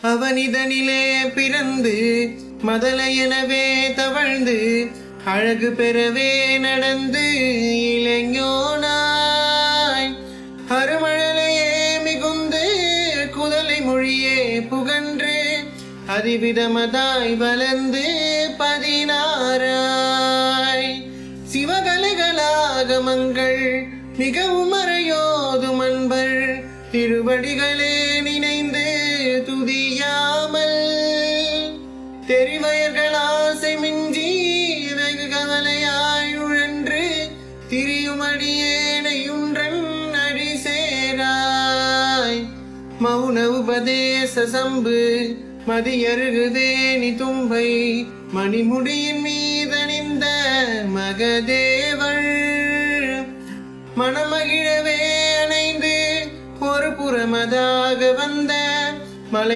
அவனிதனிலே பிறந்து மதலையெனவே தவழ்ந்து அழகு பெறவே நடந்து இளைஞனாய் அருமழலையே மிகுந்து குதலை மொழியே புகன்று அதிவிதமதாய் வளர்ந்து 16 சிவகலைகளாகமங்கள் மிகவும் அறையோதும் அன்பர் திருவடிகளே நினைந்து துதியாமல் தெரிவயர்கள் ஆசை மிஞ்சி வெகு கவலையாய் உழன்று திரியுமடியேனையுன்றன் அடி சேராய் மௌன உபதேச சம்பு மதியருகுதேனி தும்பை மணிமுடியின் மீதணிந்த மகதேவள் மனமகிழவே அணைந்து ஒரு புறமதாக வந்த மலை